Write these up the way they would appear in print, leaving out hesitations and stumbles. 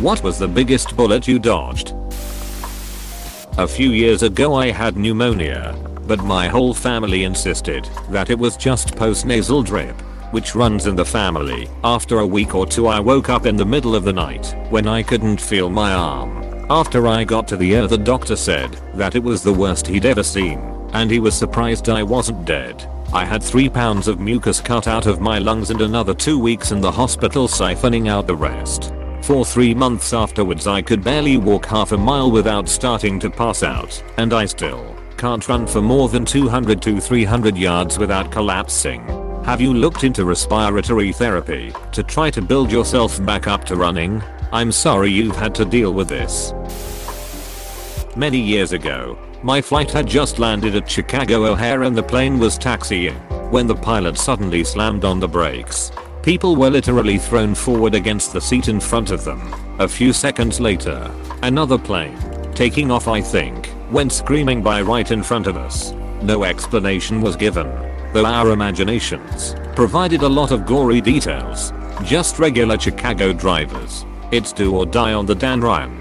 What was the biggest bullet you dodged? A few years ago I had pneumonia, but my whole family insisted that it was just postnasal drip, which runs in the family. After a week or two I woke up in the middle of the night when I couldn't feel my arm. After I got to the ER, the doctor said that it was the worst he'd ever seen, and he was surprised I wasn't dead. I had 3 pounds of mucus cut out of my lungs and another 2 weeks in the hospital siphoning out the rest. For 3 months afterwards I could barely walk half a mile without starting to pass out, and I still can't run for more than 200 to 300 yards without collapsing. Have you looked into respiratory therapy to try to build yourself back up to running? I'm sorry you've had to deal with this. Many years ago, my flight had just landed at Chicago O'Hare and the plane was taxiing when the pilot suddenly slammed on the brakes. People were literally thrown forward against the seat in front of them. A few seconds later, another plane, taking off I think, went screaming by right in front of us. No explanation was given, though our imaginations provided a lot of gory details. Just regular Chicago drivers. It's do or die on the Dan Ryan.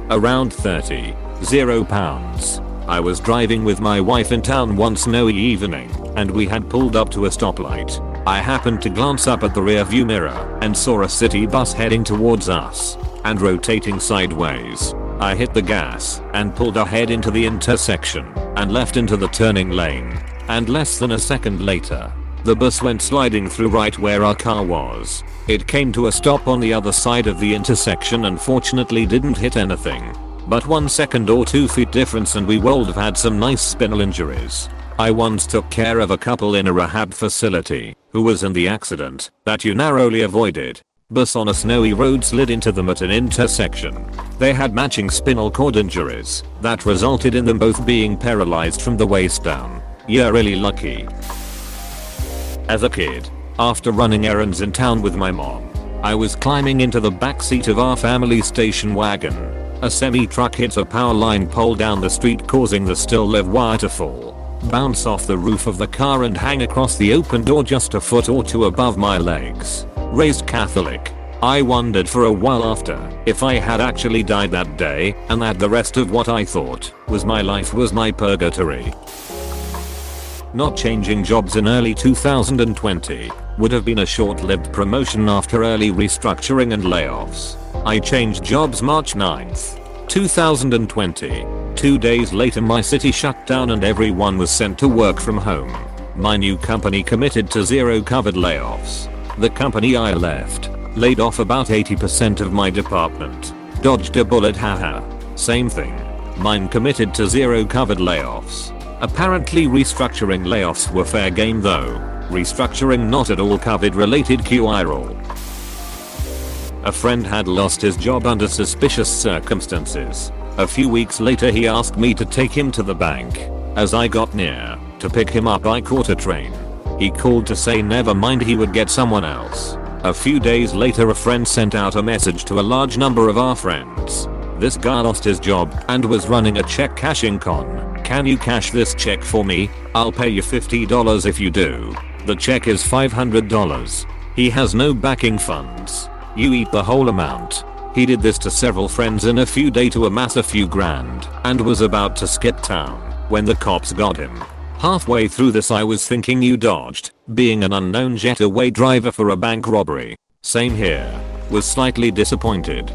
Around 30, 0 pounds. I was driving with my wife in town one snowy evening, and we had pulled up to a stoplight. I happened to glance up at the rear view mirror and saw a city bus heading towards us and rotating sideways. I hit the gas and pulled ahead into the intersection and left into the turning lane. And less than a second later, the bus went sliding through right where our car was. It came to a stop on the other side of the intersection and fortunately didn't hit anything. But 1 second or 2 feet difference and we would have had some nice spinal injuries. I once took care of a couple in a rehab facility who was in the accident that you narrowly avoided. Bus on a snowy road slid into them at an intersection. They had matching spinal cord injuries that resulted in them both being paralyzed from the waist down. You're really lucky. As a kid, after running errands in town with my mom, I was climbing into the backseat of our family station wagon. A semi-truck hit a power line pole down the street causing the still live wire to fall, bounce off the roof of the car and hang across the open door just a foot or two above my legs. Raised Catholic, I wondered for a while after if I had actually died that day and that the rest of what I thought was my life was my purgatory. Not changing jobs in early 2020 would have been a short-lived promotion after early restructuring and layoffs. I changed jobs March 9th, 2020. 2 days later my city shut down and everyone was sent to work from home. My new company committed to 0 covered layoffs. The company I left laid off about 80% of my department. Dodged a bullet, haha. Same thing. Mine committed to 0 covered layoffs. Apparently restructuring layoffs were fair game though. Restructuring not at all COVID related QI roll. A friend had lost his job under suspicious circumstances. A few weeks later he asked me to take him to the bank. As I got near to pick him up I caught a train. He called to say never mind, he would get someone else. A few days later a friend sent out a message to a large number of our friends. This guy lost his job and was running a check cashing con. Can you cash this check for me? I'll pay you $50 if you do. The check is $500. He has no backing funds. You eat the whole amount. He did this to several friends in a few days to amass a few grand and was about to skip town when the cops got him. Halfway through this I was thinking you dodged being an unknown getaway driver for a bank robbery. Same here. Was slightly disappointed.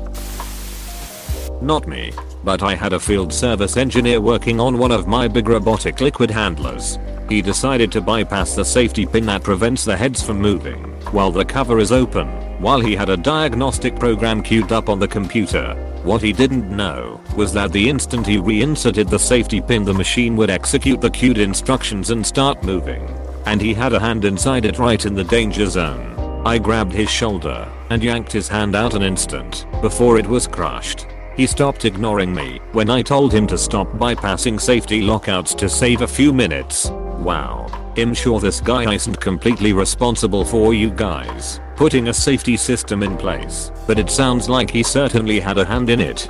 Not me, but I had a field service engineer working on one of my big robotic liquid handlers. He decided to bypass the safety pin that prevents the heads from moving while the cover is open, while he had a diagnostic program queued up on the computer. What he didn't know was that the instant he reinserted the safety pin the machine would execute the queued instructions and start moving. And he had a hand inside it right in the danger zone. I grabbed his shoulder and yanked his hand out an instant before it was crushed. He stopped ignoring me when I told him to stop bypassing safety lockouts to save a few minutes. Wow. I'm sure this guy isn't completely responsible for you guys putting a safety system in place, but it sounds like he certainly had a hand in it.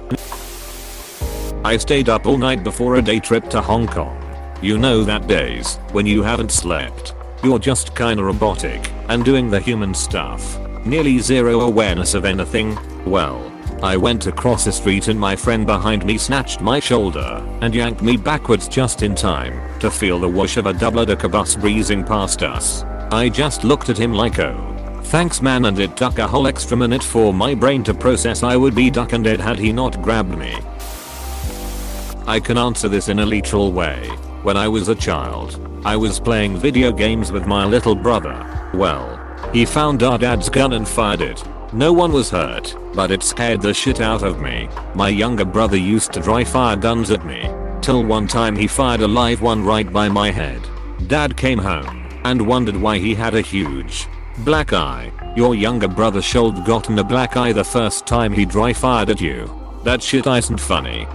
I stayed up all night before a day trip to Hong Kong. You know that days when you haven't slept. You're just kinda robotic and doing the human stuff. Nearly zero awareness of anything. Well, I went across the street and my friend behind me snatched my shoulder and yanked me backwards just in time to feel the whoosh of a double-decker bus breezing past us. I just looked at him like, oh, thanks man, and it took a whole extra minute for my brain to process I would be duck and dead had he not grabbed me. I can answer this in a literal way. When I was a child, I was playing video games with my little brother. Well, he found our dad's gun and fired it. No one was hurt, but it scared the shit out of me. My younger brother used to dry fire guns at me, till one time he fired a live one right by my head. Dad came home and wondered why he had a huge black eye. Your younger brother should gotten a black eye the first time he dry fired at you. That shit isn't funny.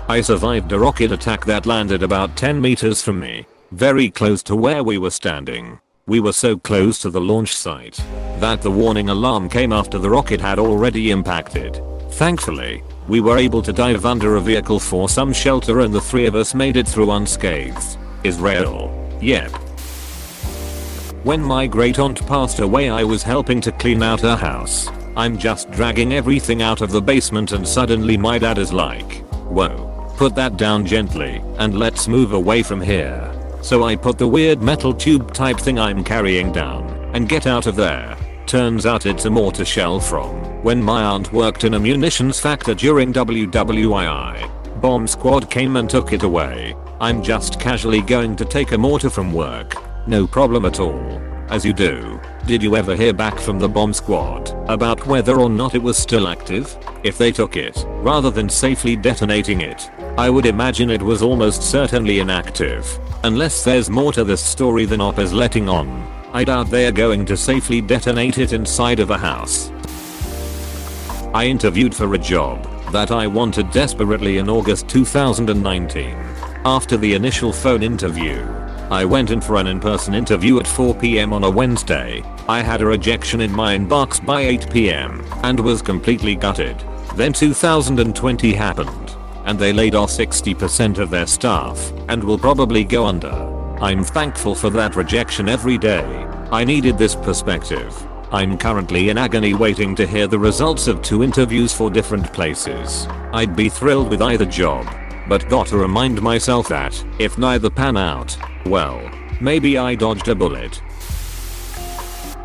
I survived a rocket attack that landed about 10 meters from me, very close to where we were standing. We were so close to the launch site that the warning alarm came after the rocket had already impacted. Thankfully, we were able to dive under a vehicle for some shelter and the three of us made it through unscathed. Israel. Yep. When my great aunt passed away, I was helping to clean out her house. I'm just dragging everything out of the basement and suddenly my dad is like, whoa, put that down gently and let's move away from here. So I put the weird metal tube type thing I'm carrying down and get out of there. Turns out it's a mortar shell from when my aunt worked in a munitions factory during WWII. Bomb squad came and took it away. I'm just casually going to take a mortar from work. No problem at all. As you do. Did you ever hear back from the bomb squad about whether or not it was still active? If they took it, rather than safely detonating it, I would imagine it was almost certainly inactive. Unless there's more to this story than Op is letting on. I doubt they're going to safely detonate it inside of a house. I interviewed for a job that I wanted desperately in August 2019. After the initial phone interview, I went in for an in-person interview at 4 PM on a Wednesday. I had a rejection in my inbox by 8 PM and was completely gutted. Then 2020 happened and they laid off 60% of their staff and will probably go under. I'm thankful for that rejection every day. I needed this perspective. I'm currently in agony waiting to hear the results of 2 interviews for different places. I'd be thrilled with either job, but gotta remind myself that if neither pan out, well, maybe I dodged a bullet.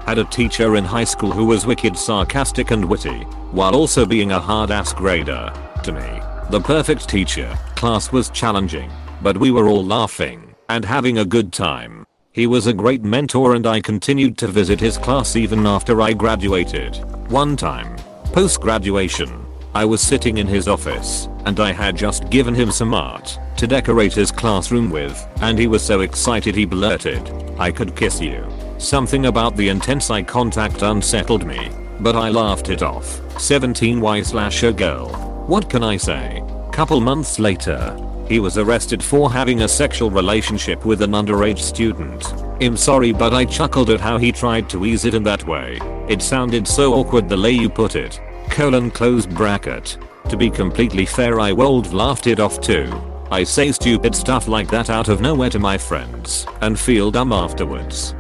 Had a teacher in high school who was wicked sarcastic and witty, while also being a hard-ass grader. To me, the perfect teacher. Class was challenging, but we were all laughing and having a good time. He was a great mentor and I continued to visit his class even after I graduated. One time, post-graduation, I was sitting in his office and I had just given him some art to decorate his classroom with, and he was so excited he blurted, "I could kiss you." Something about the intense eye contact unsettled me, but I laughed it off. 17y/a girl. What can I say? Couple months later, he was arrested for having a sexual relationship with an underage student. I'm sorry, but I chuckled at how he tried to ease it in that way. It sounded so awkward the way you put it. Close bracket. To be completely fair, I laughed it off too. I say stupid stuff like that out of nowhere to my friends and feel dumb afterwards.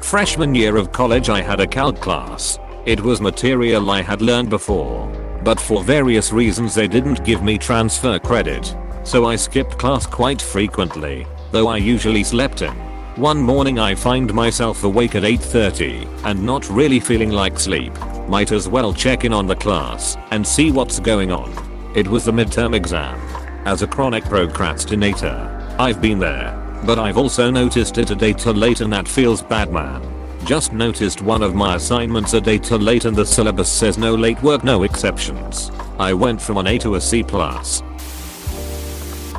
Freshman year of college, I had a calc class. It was material I had learned before, but for various reasons they didn't give me transfer credit, so I skipped class quite frequently, though I usually slept in. One morning I find myself awake at 8:30 and not really feeling like sleep. Might as well check in on the class and see what's going on. It was the midterm exam. As a chronic procrastinator, I've been there, but I've also noticed it a day too late and that feels bad, man. Just noticed one of my assignments a day too late and the syllabus says no late work, no exceptions. I went from an A to a C+.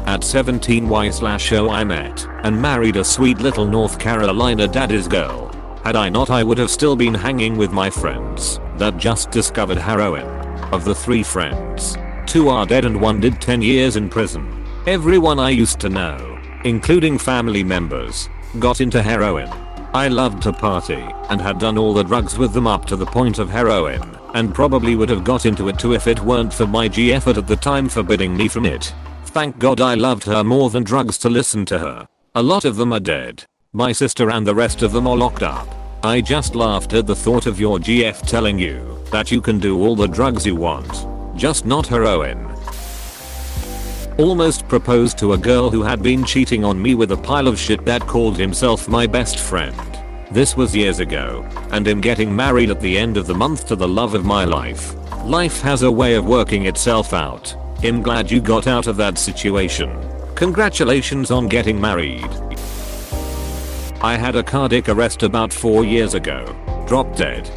At 17y/0 I met and married a sweet little North Carolina daddy's girl. Had I not, I would have still been hanging with my friends that just discovered heroin. Of the 3 friends, 2 are dead and 1 did 10 years in prison. Everyone I used to know, including family members, got into heroin. I loved to party and had done all the drugs with them up to the point of heroin, and probably would have got into it too if it weren't for my effort at the time forbidding me from it. Thank God I loved her more than drugs to listen to her. A lot of them are dead. My sister and the rest of them are locked up. I just laughed at the thought of your GF telling you that you can do all the drugs you want, just not heroin. Almost proposed to a girl who had been cheating on me with a pile of shit that called himself my best friend. This was years ago, and am getting married at the end of the month to the love of my life. Life has a way of working itself out. I'm glad you got out of that situation. Congratulations on getting married. I had a cardiac arrest about 4 years ago. Dropped dead,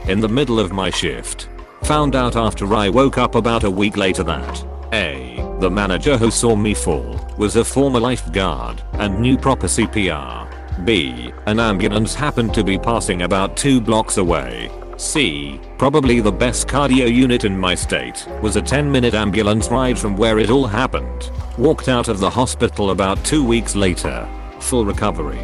in the middle of my shift. Found out after I woke up about a week later that A. The manager who saw me fall was a former lifeguard and knew proper CPR. B. An ambulance happened to be passing about 2 blocks away. C. Probably the best cardio unit in my state was a 10-minute ambulance ride from where it all happened. Walked out of the hospital about 2 weeks later. Full recovery.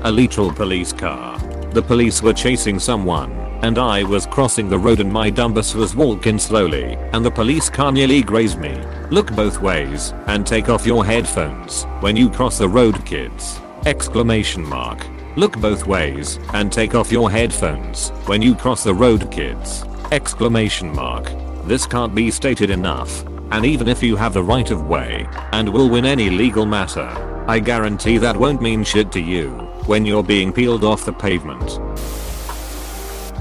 A literal police car. The police were chasing someone, and I was crossing the road and my dumb bus was walking slowly, and the police car nearly grazed me. Look both ways and take off your headphones when you cross the road, kids! Exclamation mark. Look both ways and take off your headphones when you cross the road, kids! Exclamation mark. This can't be stated enough. And even if you have the right of way and will win any legal matter, I guarantee that won't mean shit to you when you're being peeled off the pavement.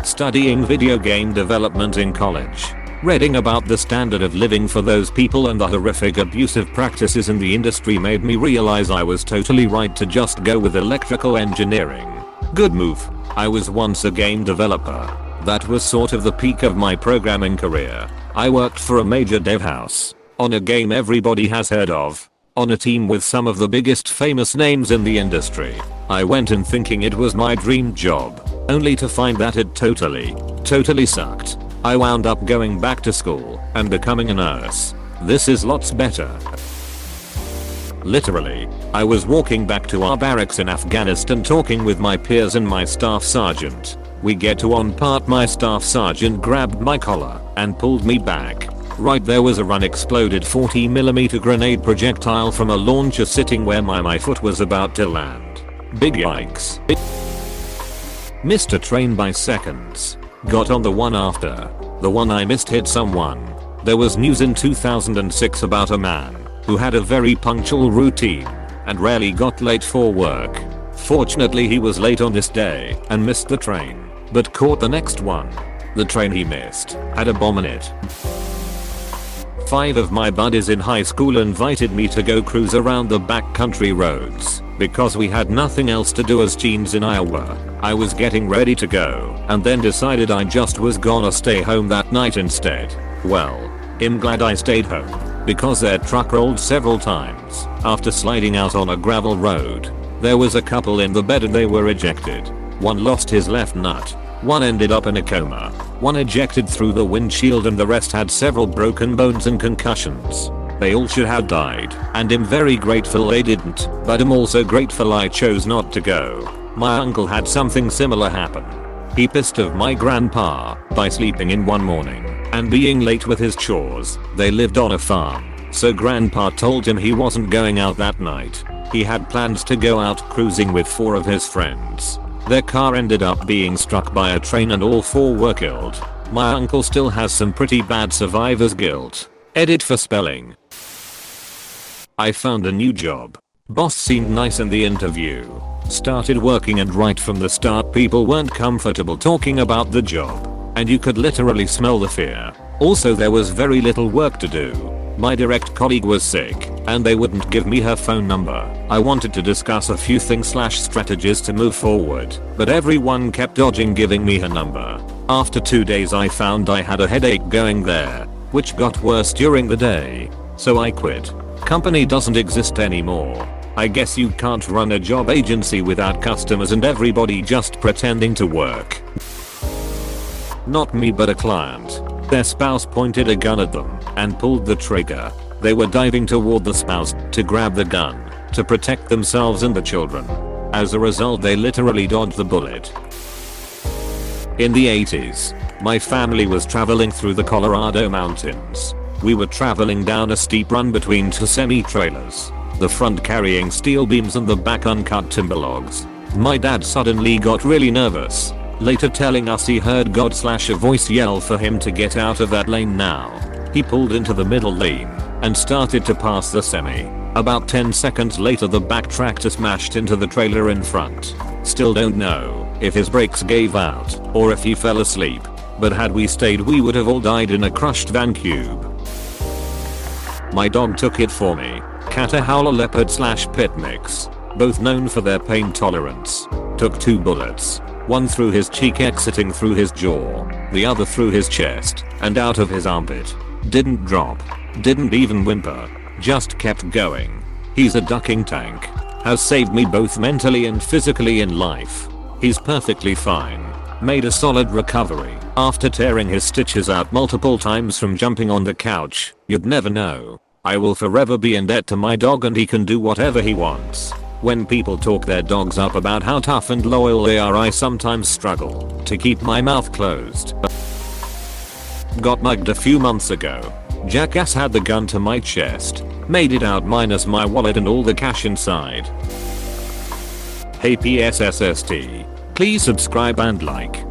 Studying video game development in college. Reading about the standard of living for those people and the horrific abusive practices in the industry made me realize I was totally right to just go with electrical engineering. Good move. I was once a game developer. That was sort of the peak of my programming career. I worked for a major dev house, on a game everybody has heard of, on a team with some of the biggest famous names in the industry. I went in thinking it was my dream job, only to find that it totally sucked. I wound up going back to school and becoming a nurse. This is lots better. Literally, I was walking back to our barracks in Afghanistan talking with my peers and my staff sergeant. We get to one part, my staff sergeant grabbed my collar and pulled me back. Right there was a unexploded 40mm grenade projectile from a launcher sitting where my foot was about to land. Big yikes. Missed a train by seconds. Got on the one after. The one I missed hit someone. There was news in 2006 about a man who had a very punctual routine and rarely got late for work. Fortunately, he was late on this day and missed the train, but caught the next one. The train he missed had a bomb in it. 5 of my buddies in high school invited me to go cruise around the backcountry roads because we had nothing else to do as teens in Iowa. I was getting ready to go and then decided I just was gonna stay home that night instead. Well, I'm glad I stayed home because their truck rolled several times after sliding out on a gravel road. There was a couple in the bed and they were ejected. One lost his left nut. One ended up in a coma. One ejected through the windshield and the rest had several broken bones and concussions. They all should have died, and I'm very grateful they didn't, but I'm also grateful I chose not to go. My uncle had something similar happen. He pissed off my grandpa by sleeping in one morning and being late with his chores. They lived on a farm, so grandpa told him he wasn't going out that night. He had plans to go out cruising with 4 of his friends. Their car ended up being struck by a train and all 4 were killed. My uncle still has some pretty bad survivor's guilt. Edit for spelling. I found a new job. Boss seemed nice in the interview. Started working and right from the start people weren't comfortable talking about the job. And you could literally smell the fear. Also there was very little work to do. My direct colleague was sick and they wouldn't give me her phone number. I wanted to discuss a few things / strategies to move forward, but everyone kept dodging giving me her number. After 2 days I found I had a headache going there, which got worse during the day. So I quit. Company doesn't exist anymore. I guess you can't run a job agency without customers and everybody just pretending to work. Not me but a client. Their spouse pointed a gun at them and pulled the trigger. They were diving toward the spouse to grab the gun to protect themselves and the children. As a result they literally dodged the bullet. In the 80s, my family was traveling through the Colorado mountains. We were traveling down a steep run between 2 semi-trailers, the front carrying steel beams and the back uncut timber logs. My dad suddenly got really nervous, later telling us he heard God / a voice yell for him to get out of that lane now. He pulled into the middle lane and started to pass the semi. About 10 seconds later the back tractor smashed into the trailer in front. Still don't know if his brakes gave out or if he fell asleep, but had we stayed we would have all died in a crushed van cube. My dog took it for me. Catahoula leopard / pit mix, both known for their pain tolerance. Took 2 bullets, one through his cheek exiting through his jaw, the other through his chest and out of his armpit. Didn't drop, didn't even whimper, just kept going. He's a ducking tank. Has saved me both mentally and physically in life. He's perfectly fine. Made a solid recovery after tearing his stitches out multiple times from jumping on the couch. You'd never know. I will forever be in debt to my dog and he can do whatever he wants. When people talk their dogs up about how tough and loyal they are, I sometimes struggle to keep my mouth closed. Got mugged a few months ago. Jackass had the gun to my chest. Made it out minus my wallet and all the cash inside. Hey PSSST. Please subscribe and like.